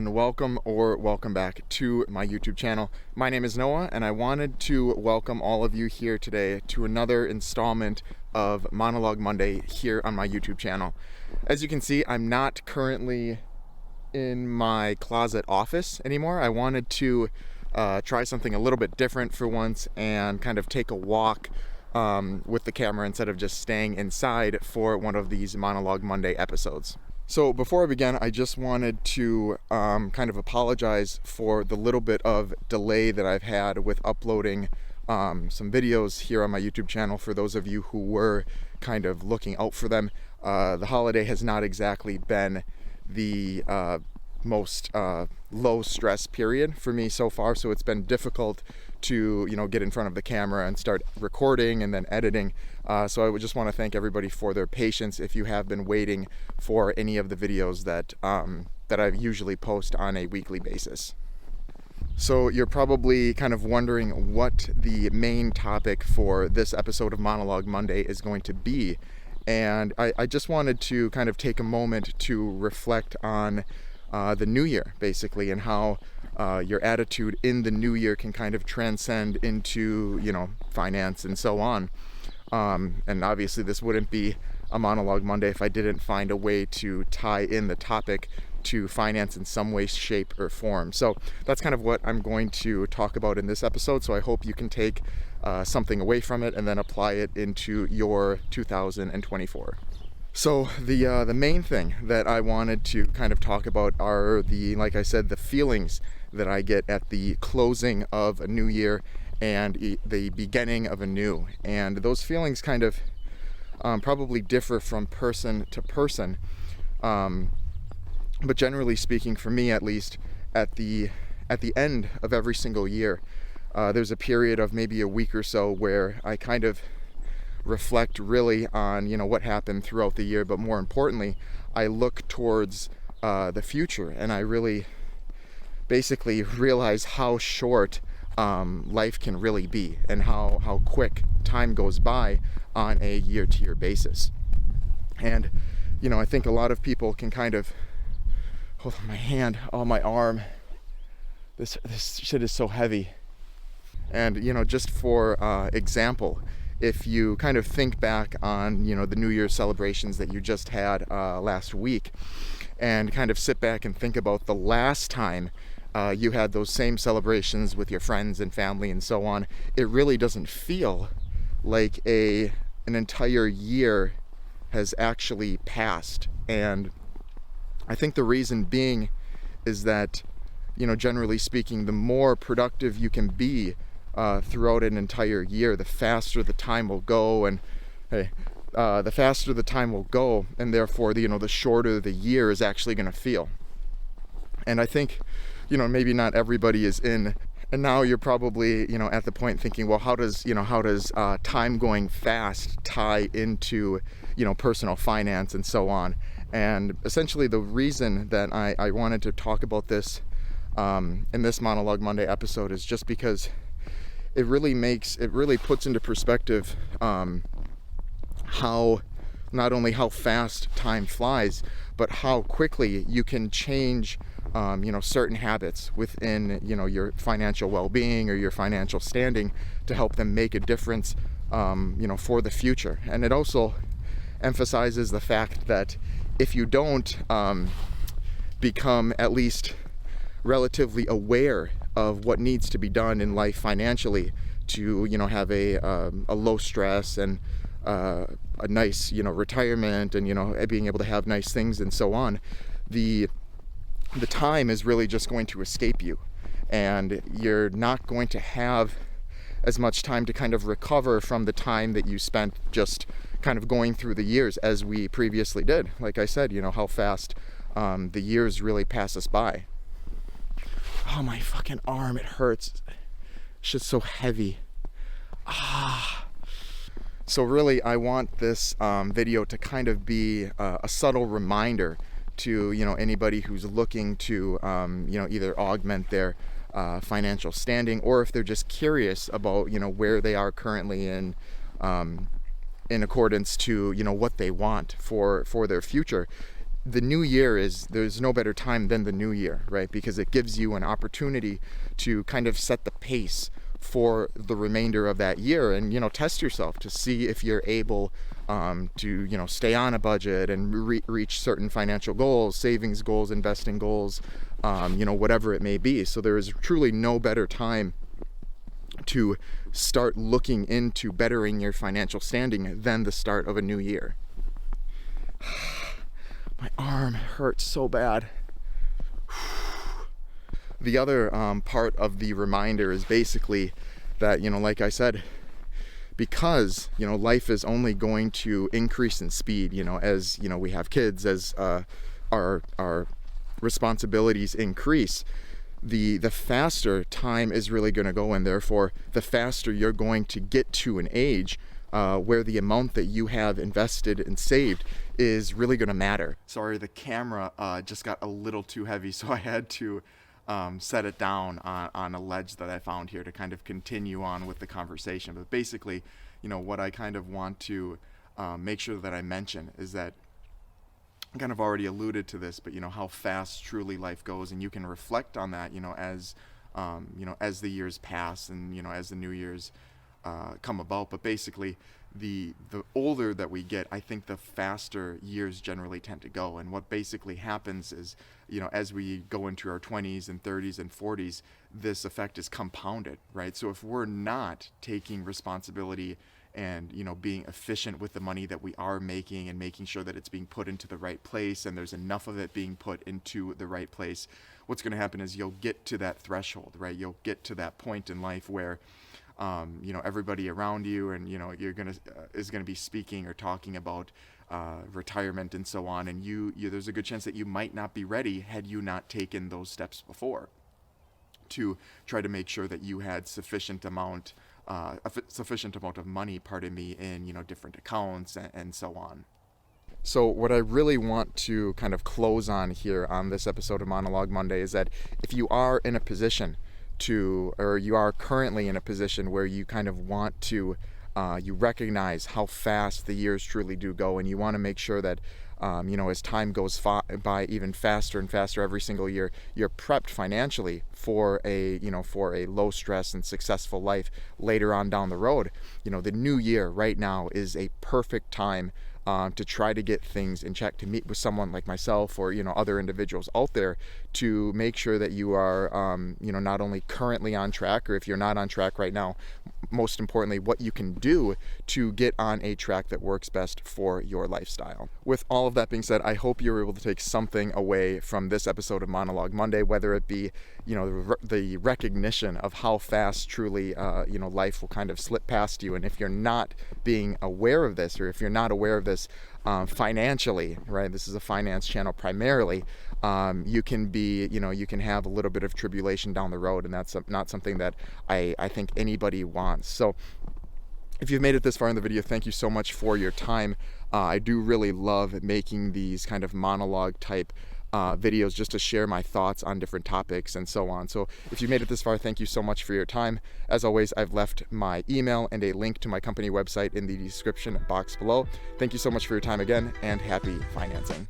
and welcome back to my YouTube channel. My name is Noah, and I wanted to welcome all of you here today to another installment of Monologue Monday here on my YouTube channel. As you can see, I'm not currently in my closet office anymore. I wanted to try something a little bit different for once and kind of take a walk with the camera instead of just staying inside for one of these Monologue Monday episodes. So before I begin, I just wanted to kind of apologize for the little bit of delay that I've had with uploading some videos here on my YouTube channel. For those of you who were kind of looking out for them, the holiday has not exactly been the most low stress period for me so far, so it's been difficult to get in front of the camera and start recording and then editing. So I would just want to thank everybody for their patience if you have been waiting for any of the videos that I usually post on a weekly basis. So you're probably kind of wondering what the main topic for this episode of Monologue Monday is going to be. And I just wanted to kind of take a moment to reflect on the new year, basically, and how your attitude in the new year can kind of transcend into, finance and so on. And obviously this wouldn't be a Monologue Monday if I didn't find a way to tie in the topic to finance in some way, shape, or form. So that's kind of what I'm going to talk about in this episode. So I hope you can take something away from it and then apply it into your 2024. So the main thing that I wanted to kind of talk about are like I said, the feelings that I get at the closing of a new year and the beginning of a new. And those feelings kind of probably differ from person to person. But generally speaking, for me at least, at the end of every single year, there's a period of maybe a week or so where I kind of reflect really on what happened throughout the year, but more importantly, I look towards the future, and I really basically realize how short life can really be and how quick time goes by on a year-to-year basis. And I think a lot of people can kind of hold on my hand, my arm. This shit is so heavy. And just for example, if you kind of think back on the New Year's celebrations that you just had last week, and kind of sit back and think about the last time you had those same celebrations with your friends and family and so on, it really doesn't feel like an entire year has actually passed. And I think the reason being is that generally speaking, the more productive you can be throughout an entire year, the faster the time will go, and the faster the time will go, and therefore the shorter the year is actually going to feel. And I think maybe not everybody is in, and now you're probably at the point thinking, well, how does time going fast tie into personal finance and so on. And essentially the reason that I wanted to talk about this in this Monologue Monday episode is just because it really puts into perspective how not only how fast time flies, but how quickly you can change certain habits within your financial well-being or your financial standing to help them make a difference for the future. And it also emphasizes the fact that if you don't become at least relatively aware of what needs to be done in life financially to have a low stress and a nice retirement and being able to have nice things and so on, the time is really just going to escape you, and you're not going to have as much time to kind of recover from the time that you spent just kind of going through the years as we previously did. Like I said, how fast the years really pass us by. Oh, my fucking arm, it hurts. It's just so heavy. So really, I want this video to kind of be a subtle reminder to anybody who's looking to either augment their financial standing, or if they're just curious about where they are currently in accordance to what they want for their future. the new year there's no better time than the new year, right? Because it gives you an opportunity to kind of set the pace for the remainder of that year, and test yourself to see if you're able to stay on a budget and reach certain financial goals, savings goals, investing goals, whatever it may be. So there is truly no better time to start looking into bettering your financial standing than the start of a new year. My arm hurts so bad. The other part of the reminder is basically that, like I said, because, life is only going to increase in speed, as, we have kids, as our responsibilities increase, the faster time is really going to go, and therefore the faster you're going to get to an age where the amount that you have invested and saved is really going to matter. Sorry, the camera just got a little too heavy, so I had to set it down on a ledge that I found here to kind of continue on with the conversation. But basically, what I kind of want to make sure that I mention is that I kind of already alluded to this, but how fast truly life goes, and you can reflect on that, as the years pass and as the new years come about. But basically, the older that we get, I think the faster years generally tend to go. And what basically happens is, as we go into our 20s and 30s and 40s, this effect is compounded, right? So if we're not taking responsibility and being efficient with the money that we are making, and making sure that it's being put into the right place and there's enough of it being put into the right place, what's going to happen is you'll get to that threshold, right? You'll get to that point in life where everybody around you and is gonna be speaking or talking about retirement and so on, and you there's a good chance that you might not be ready had you not taken those steps before to try to make sure that you had sufficient amount of money, in different accounts and so on. So what I really want to kind of close on here on this episode of Monologue Monday is that if you are in a position or you are currently in a position where you kind of want to, you recognize how fast the years truly do go, and you want to make sure that, as time goes by even faster and faster every single year, you're prepped financially for a low stress and successful life later on down the road. The new year right now is a perfect time to try to get things in check, to meet with someone like myself or other individuals out there to make sure that you are not only currently on track, or if you're not on track right now, most importantly, what you can do to get on a track that works best for your lifestyle. With all of that being said, I hope you're able to take something away from this episode of Monologue Monday, whether it be the recognition of how fast truly life will kind of slip past you. And if you're not being aware of this, or if you're not aware of this financially, right, this is a finance channel primarily, you can have a little bit of tribulation down the road, and that's not something that I think anybody wants. So if you've made it this far in the video, thank you so much for your time. I do really love making these kind of monologue type videos just to share my thoughts on different topics and so on. So if you made it this far, thank you so much for your time. As always, I've left my email and a link to my company website in the description box below. Thank you so much for your time again, and happy financing.